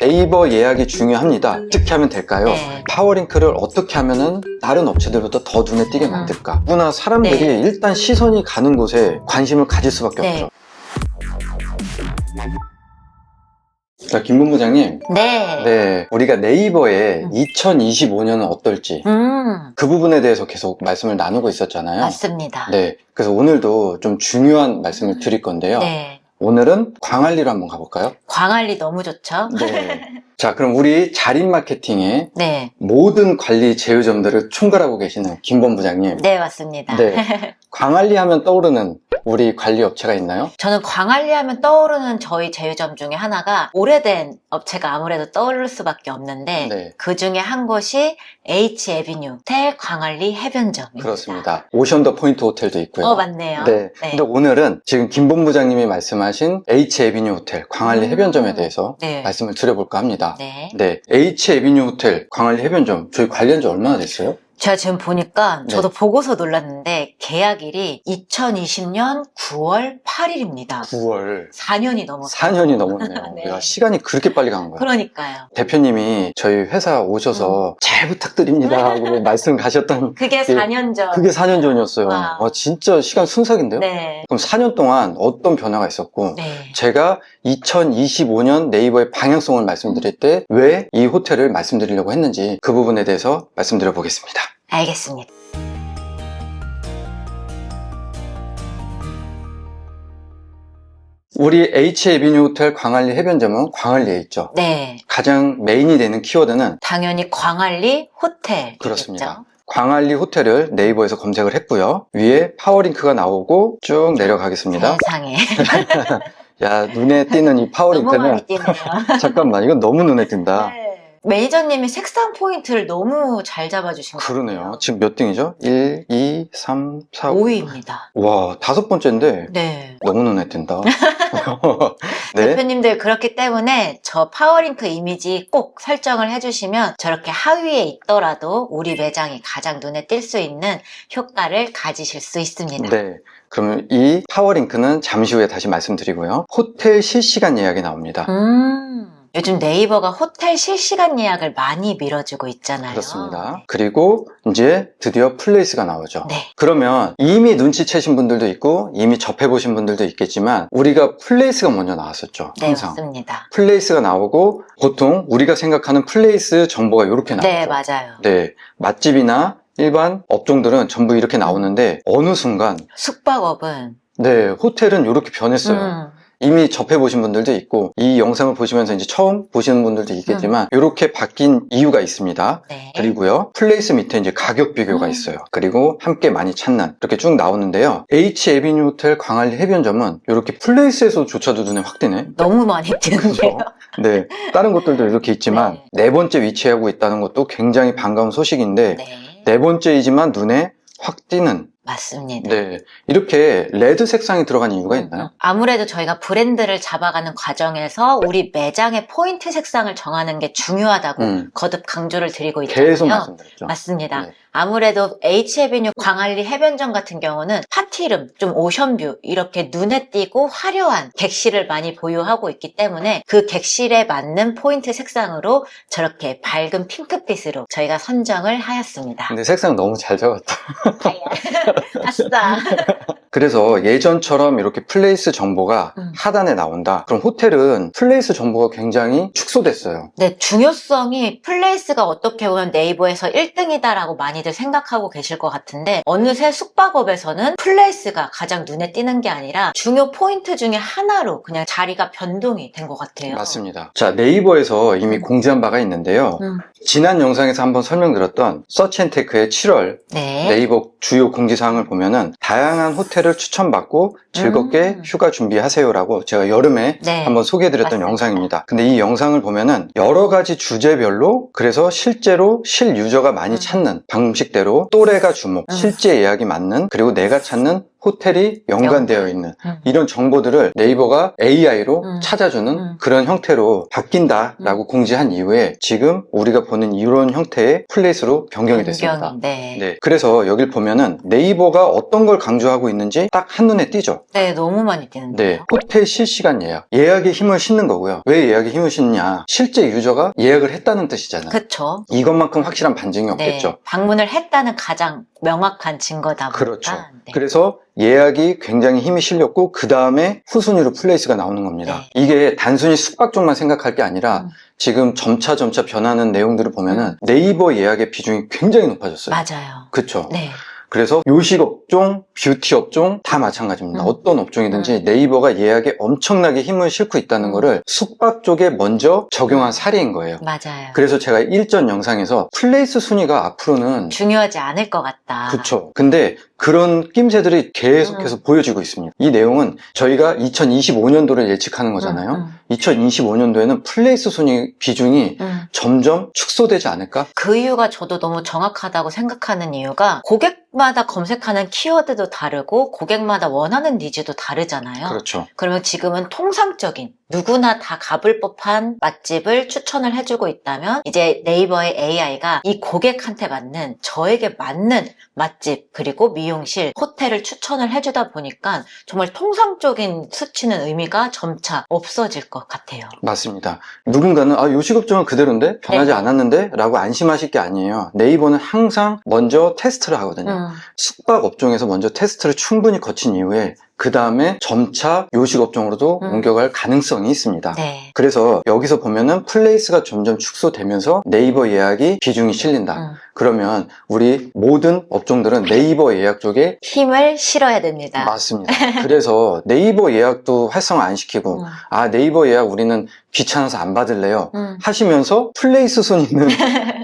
네이버 예약이 중요합니다. 어떻게 하면 될까요? 네. 파워링크를 어떻게 하면은 다른 업체들보다 더 눈에 띄게 만들까? 누구나 사람들이 네. 일단 시선이 가는 곳에 관심을 가질 수밖에 네. 없죠. 자, 김 본부장님. 네. 네, 우리가 네이버의 2025년은 어떨지 그 부분에 대해서 계속 말씀을 나누고 있었잖아요. 맞습니다. 네, 그래서 오늘도 좀 중요한 말씀을 드릴 건데요. 네. 오늘은 광안리로 한번 가볼까요? 광안리 너무 좋죠? 네. 자, 그럼 우리 자립 마케팅의 네. 모든 관리 제휴점들을 총괄하고 계시는 김 본부장님. 네, 맞습니다. 네. 광안리 하면 떠오르는 우리 관리 업체가 있나요? 저는 광안리 하면 떠오르는 저희 제휴점 중에 하나가 오래된 업체가 아무래도 떠오를 수밖에 없는데 네. 그 중에 한 곳이 H-에비뉴 호텔 광안리 해변점입니다. 그렇습니다. 오션 더 포인트 호텔도 있고요. 맞네요. 네. 근데 오늘은 지금 김 본부장님이 말씀하신 H-에비뉴 호텔 광안리 해변점에 대해서 네. 말씀을 드려볼까 합니다. 네. 네. H-에비뉴 호텔 광안리 해변점 저희 관리한 지 얼마나 됐어요? 제가 지금 보니까 네. 저도 보고서 놀랐는데 계약일이 2020년 9월 8일입니다. 9월 4년이 넘었어요. 4년이 넘었네요. 네. 야, 시간이 그렇게 빨리 간 거예요. 그러니까요. 대표님이 저희 회사 오셔서 잘 부탁드립니다 하고 말씀 가셨던 그게 4년 전. 그게 4년 전이었어요. 와. 와, 진짜 시간 순삭인데요? 네. 그럼 4년 동안 어떤 변화가 있었고 네. 제가 2025년 네이버의 방향성을 말씀드릴 때 왜 이 호텔을 말씀드리려고 했는지 그 부분에 대해서 말씀드려 보겠습니다. 알겠습니다. 우리 H-에비뉴 호텔 광안리 해변점은 광안리에 있죠. 네. 가장 메인이 되는 키워드는 당연히 광안리 호텔. 그렇습니다. 광안리 호텔을 네이버에서 검색을 했고요. 위에 파워링크가 나오고 쭉 내려가겠습니다. 세상에. 야, 눈에 띄는 이 너무 파워링크는 많이 뛰네요. 잠깐만, 이건 너무 눈에 띈다. 네. 매니저님이 색상 포인트를 너무 잘 잡아주신 것 같아요. 그러네요. 지금 몇 등이죠? 1, 2, 3, 4, 5. 5위입니다. 와, 5번째인데 네. 너무 눈에 띈다. 네. 대표님들 그렇기 때문에 저 파워링크 이미지 꼭 설정을 해주시면 저렇게 하위에 있더라도 우리 매장이 가장 눈에 띌 수 있는 효과를 가지실 수 있습니다. 네. 그러면 이 파워링크는 잠시 후에 다시 말씀드리고요. 호텔 실시간 예약이 나옵니다. 요즘 네이버가 호텔 실시간 예약을 많이 밀어주고 있잖아요. 그렇습니다. 그리고 이제 드디어 플레이스가 나오죠. 네. 그러면 이미 눈치채신 분들도 있고 이미 접해보신 분들도 있겠지만 우리가 플레이스가 먼저 나왔었죠. 네, 항상. 맞습니다. 플레이스가 나오고 보통 우리가 생각하는 플레이스 정보가 이렇게 나오죠. 네, 맞아요. 네, 맛집이나 일반 업종들은 전부 이렇게 나오는데 어느 순간 숙박업은 네, 호텔은 이렇게 변했어요. 이미 접해보신 분들도 있고 이 영상을 보시면서 이제 처음 보시는 분들도 있겠지만 이렇게 바뀐 이유가 있습니다. 네. 그리고요, 플레이스 밑에 이제 가격 비교가 있어요. 그리고 함께 많이 찾는 이렇게 쭉 나오는데요. H-에비뉴 호텔 광안리 해변점은 이렇게 플레이스에서조차도 눈에 확 띄네. 너무 많이 뜨는데요. 네, 다른 곳들도 이렇게 있지만 네. 네 번째 위치하고 있다는 것도 굉장히 반가운 소식인데 네. 네 번째이지만 눈에 확 띄는 맞습니다. 네, 이렇게 레드 색상이 들어간 이유가 있나요? 아무래도 저희가 브랜드를 잡아가는 과정에서 우리 매장의 포인트 색상을 정하는 게 중요하다고 거듭 강조를 드리고 있잖아요. 계속 말씀드렸죠. 맞습니다. 네. 아무래도 H-에비뉴 광안리 해변점 같은 경우는 파티룸, 좀 오션뷰 이렇게 눈에 띄고 화려한 객실을 많이 보유하고 있기 때문에 그 객실에 맞는 포인트 색상으로 저렇게 밝은 핑크빛으로 저희가 선정을 하였습니다. 근데 색상 너무 잘 잡았다. 아싸! 그래서 예전처럼 이렇게 플레이스 정보가 하단에 나온다. 그럼 호텔은 플레이스 정보가 굉장히 축소됐어요. 네, 중요성이 플레이스가 어떻게 보면 네이버에서 1등이다라고 많이들 생각하고 계실 것 같은데 어느새 숙박업에서는 플레이스가 가장 눈에 띄는 게 아니라 중요 포인트 중에 하나로 그냥 자리가 변동이 된 것 같아요. 맞습니다. 자, 네이버에서 이미 공지한 바가 있는데요. 지난 영상에서 한번 설명드렸던 서치앤테크의 7월 네. 네이버 주요 공지사항을 보면은 다양한 호텔을 추천받고 즐겁게 휴가 준비하세요라고 제가 여름에 네. 한번 소개해드렸던 맞습니다. 영상입니다. 근데 이 영상을 보면은 여러 가지 주제별로 그래서 실제로 실유저가 많이 찾는 방식대로 또래가 주목, 실제 예약이 맞는 그리고 내가 찾는 호텔이 연관되어 있는 이런 정보들을 네이버가 AI로 찾아주는 그런 형태로 바뀐다라고 공지한 이후에 지금 우리가 보는 이런 형태의 플레이스로 변경이 됐습니다. 네. 그래서 여길 보면은 네이버가 어떤 걸 강조하고 있는지 딱 한눈에 띄죠. 네, 너무 많이 뛰는데요. 네, 호텔 실시간 예약. 예약에 힘을 싣는 거고요. 왜 예약에 힘을 싣냐? 실제 유저가 예약을 했다는 뜻이잖아요. 그쵸. 이것만큼 확실한 반증이 없겠죠. 네, 방문을 했다는 가장 명확한 증거다 보니까. 그렇죠. 네. 그래서 예약이 굉장히 힘이 실렸고 그 다음에 후순위로 플레이스가 나오는 겁니다. 이게 단순히 숙박 쪽만 생각할 게 아니라 지금 점차 변하는 내용들을 보면은 네이버 예약의 비중이 굉장히 높아졌어요. 맞아요. 그쵸? 네. 그래서 요식 업종, 뷰티 업종 다 마찬가지입니다. 어떤 업종이든지 네이버가 예약에 엄청나게 힘을 싣고 있다는 거를 숙박 쪽에 먼저 적용한 사례인 거예요. 맞아요. 그래서 제가 일전 영상에서 플레이스 순위가 앞으로는 중요하지 않을 것 같다. 그쵸. 근데 그런 낌새들이 계속해서 보여지고 있습니다. 이 내용은 저희가 2025년도를 예측하는 거잖아요. 2025년도에는 플레이스 순위 비중이 점점 축소되지 않을까? 그 이유가 저도 너무 정확하다고 생각하는 이유가 고객마다 검색하는 키워드도 다르고 고객마다 원하는 니즈도 다르잖아요. 그렇죠. 그러면 지금은 통상적인 누구나 다 가볼 법한 맛집을 추천을 해주고 있다면 이제 네이버의 AI가 이 고객한테 맞는 저에게 맞는 맛집 그리고 미용실, 호텔을 추천을 해주다 보니까 정말 통상적인 수치는 의미가 점차 없어질 것 같아요. 맞습니다. 누군가는 요식업종은 그대로인데 변하지 않았는데 라고 안심하실 게 아니에요. 네이버는 항상 먼저 테스트를 하거든요. 숙박 업종에서 먼저 테스트를 충분히 거친 이후에 그 다음에 점차 요식업종으로도 옮겨갈 가능성이 있습니다. 네. 그래서 여기서 보면은 플레이스가 점점 축소되면서 네이버 예약이 비중이 실린다. 그러면 우리 모든 업종들은 네이버 예약 쪽에 힘을 실어야 됩니다. 맞습니다. 그래서 네이버 예약도 활성화 안 시키고 네이버 예약 우리는 귀찮아서 안 받을래요 하시면서 플레이스 순위는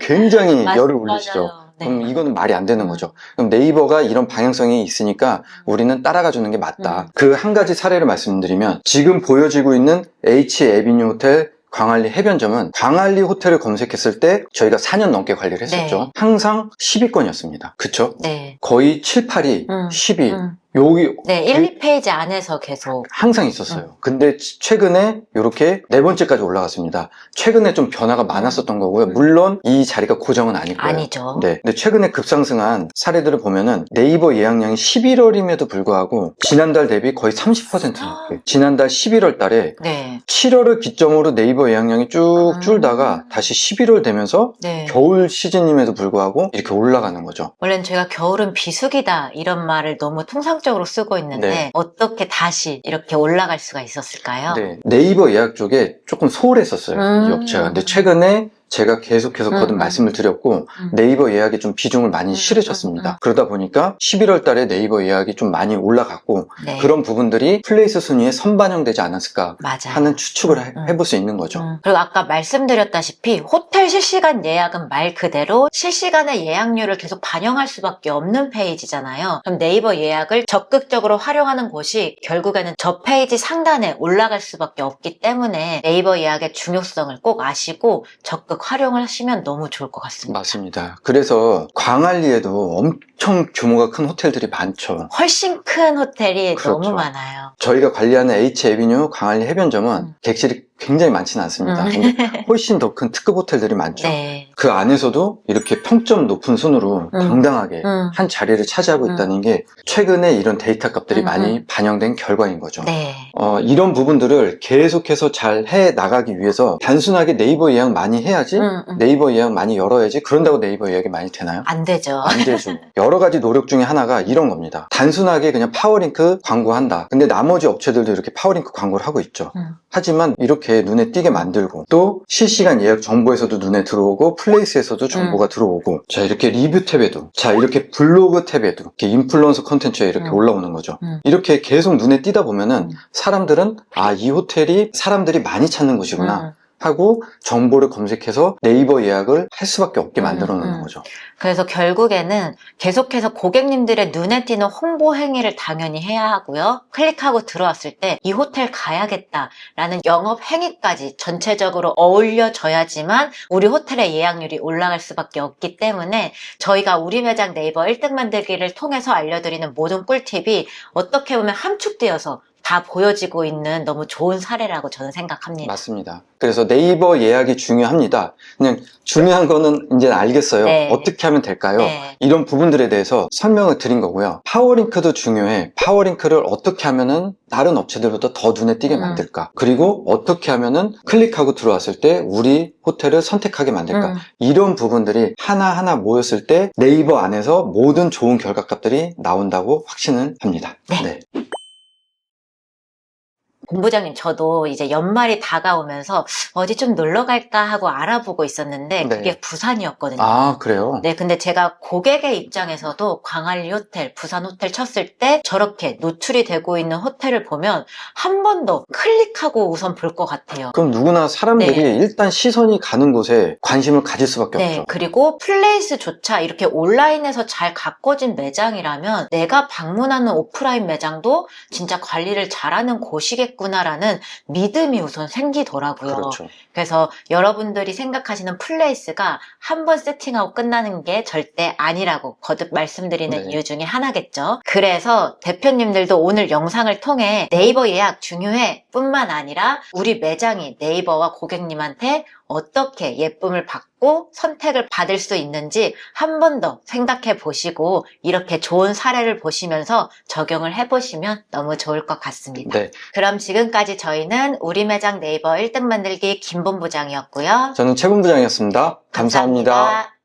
굉장히 열을 올리시죠. 맞아요. 네. 그럼 이거는 말이 안 되는 거죠. 그럼 네이버가 이런 방향성이 있으니까 우리는 따라가 주는 게 맞다. 그 한 가지 사례를 말씀드리면 지금 보여지고 있는 H 에비뉴 호텔 광안리 해변점은 광안리 호텔을 검색했을 때 저희가 4년 넘게 관리를 했었죠. 네. 항상 10위권이었습니다. 그쵸? 네. 거의 7, 8위, 10위. 여기 네, 1, 2페이지 안에서 계속 항상 있었어요. 근데 최근에 이렇게 4번째까지 올라갔습니다. 최근에 좀 변화가 많았었던 거고요. 물론 이 자리가 고정은 아닐 거예요. 아니죠. 네. 근데 최근에 급상승한 사례들을 보면은 네이버 예약량이 11월임에도 불구하고 지난달 대비 거의 30% 넘게. 지난달 11월 달에 네. 7월을 기점으로 네이버 예약량이 쭉 줄다가 다시 11월 되면서 네. 겨울 시즌임에도 불구하고 이렇게 올라가는 거죠. 원래는 저희가 겨울은 비수기다 이런 말을 너무 통상적으로 쓰고 있는데 네. 어떻게 다시 이렇게 올라갈 수가 있었을까요? 네. 네이버 예약 쪽에 조금 소홀했었어요. 이 업체가. 근데 최근에 제가 계속해서 거듭 말씀을 드렸고 네이버 예약이 좀 비중을 많이 실으셨습니다. 그러다 보니까 11월 달에 네이버 예약이 좀 많이 올라갔고 네. 그런 부분들이 플레이스 순위에 선반영되지 않았을까 맞아요. 하는 추측을 해볼 수 있는 거죠. 그리고 아까 말씀드렸다시피 호텔 실시간 예약은 말 그대로 실시간의 예약률을 계속 반영할 수밖에 없는 페이지잖아요. 그럼 네이버 예약을 적극적으로 활용하는 곳이 결국에는 저 페이지 상단에 올라갈 수밖에 없기 때문에 네이버 예약의 중요성을 꼭 아시고 적극 활용을 하시면 너무 좋을 것 같습니다. 맞습니다. 그래서 광안리에도 엄청 규모가 큰 호텔들이 많죠. 훨씬 큰 호텔이 그렇죠. 너무 많아요. 저희가 관리하는 H 에비뉴 광안리 해변점은 객실이 굉장히 많지는 않습니다. 근데 훨씬 더 큰 특급 호텔들이 많죠. 네. 그 안에서도 이렇게 평점 높은 순으로 당당하게 한 자리를 차지하고 있다는 게 최근에 이런 데이터 값들이 많이 반영된 결과인 거죠. 네. 이런 부분들을 계속해서 잘 해 나가기 위해서 단순하게 네이버 예약 많이 해야지, 네이버 예약 많이 열어야지, 그런다고 네이버 예약이 많이 되나요? 안 되죠. 안 되죠. 여러 가지 노력 중에 하나가 이런 겁니다. 단순하게 그냥 파워링크 광고한다. 근데 나머지 업체들도 이렇게 파워링크 광고를 하고 있죠. 하지만 이렇게 눈에 띄게 만들고 또 실시간 예약 정보에서도 눈에 들어오고 플레이스에서도 정보가 들어오고 자 이렇게 리뷰 탭에도 자 이렇게 블로그 탭에도 이렇게 인플루언서 컨텐츠에 이렇게 올라오는 거죠. 이렇게 계속 눈에 띄다 보면은 사람들은 이 호텔이 사람들이 많이 찾는 곳이구나. 하고 정보를 검색해서 네이버 예약을 할 수밖에 없게 만들어 놓는 거죠. 그래서 결국에는 계속해서 고객님들의 눈에 띄는 홍보 행위를 당연히 해야 하고요. 클릭하고 들어왔을 때 이 호텔 가야겠다라는 영업 행위까지 전체적으로 어울려져야지만 우리 호텔의 예약률이 올라갈 수밖에 없기 때문에 저희가 우리 매장 네이버 1등 만들기를 통해서 알려드리는 모든 꿀팁이 어떻게 보면 함축되어서 다 보여지고 있는 너무 좋은 사례라고 저는 생각합니다. 맞습니다. 그래서 네이버 예약이 중요합니다. 그냥 중요한 거는 이제 알겠어요. 네. 어떻게 하면 될까요? 네. 이런 부분들에 대해서 설명을 드린 거고요. 파워링크도 중요해. 파워링크를 어떻게 하면은 다른 업체들보다 더 눈에 띄게 만들까? 그리고 어떻게 하면은 클릭하고 들어왔을 때 우리 호텔을 선택하게 만들까? 이런 부분들이 하나하나 모였을 때 네이버 안에서 모든 좋은 결과값들이 나온다고 확신을 합니다. 네. 본부장님, 저도 이제 연말이 다가오면서 어디 좀 놀러 갈까 하고 알아보고 있었는데 네. 그게 부산이었거든요. 아, 그래요? 네, 근데 제가 고객의 입장에서도 광안리 호텔, 부산 호텔 쳤을 때 저렇게 노출이 되고 있는 호텔을 보면 한 번 더 클릭하고 우선 볼 것 같아요. 그럼 누구나 사람들이 네. 일단 시선이 가는 곳에 관심을 가질 수밖에 네, 없죠. 그리고 플레이스조차 이렇게 온라인에서 잘 가꿔진 매장이라면 내가 방문하는 오프라인 매장도 진짜 관리를 잘하는 곳이겠구나라는 믿음이 우선 생기더라고요. 그렇죠. 그래서 여러분들이 생각하시는 플레이스가 한 번 세팅하고 끝나는 게 절대 아니라고 거듭 말씀드리는 네. 이유 중에 하나겠죠. 그래서 대표님들도 오늘 영상을 통해 네이버 예약 중요해 뿐만 아니라 우리 매장이 네이버와 고객님한테 어떻게 예쁨을 받고 선택을 받을 수 있는지 한 번 더 생각해 보시고 이렇게 좋은 사례를 보시면서 적용을 해보시면 너무 좋을 것 같습니다. 네. 그럼 지금까지 저희는 우리 매장 네이버 1등 만들기 김본부장이었고요. 저는 최 본부장이었습니다. 감사합니다.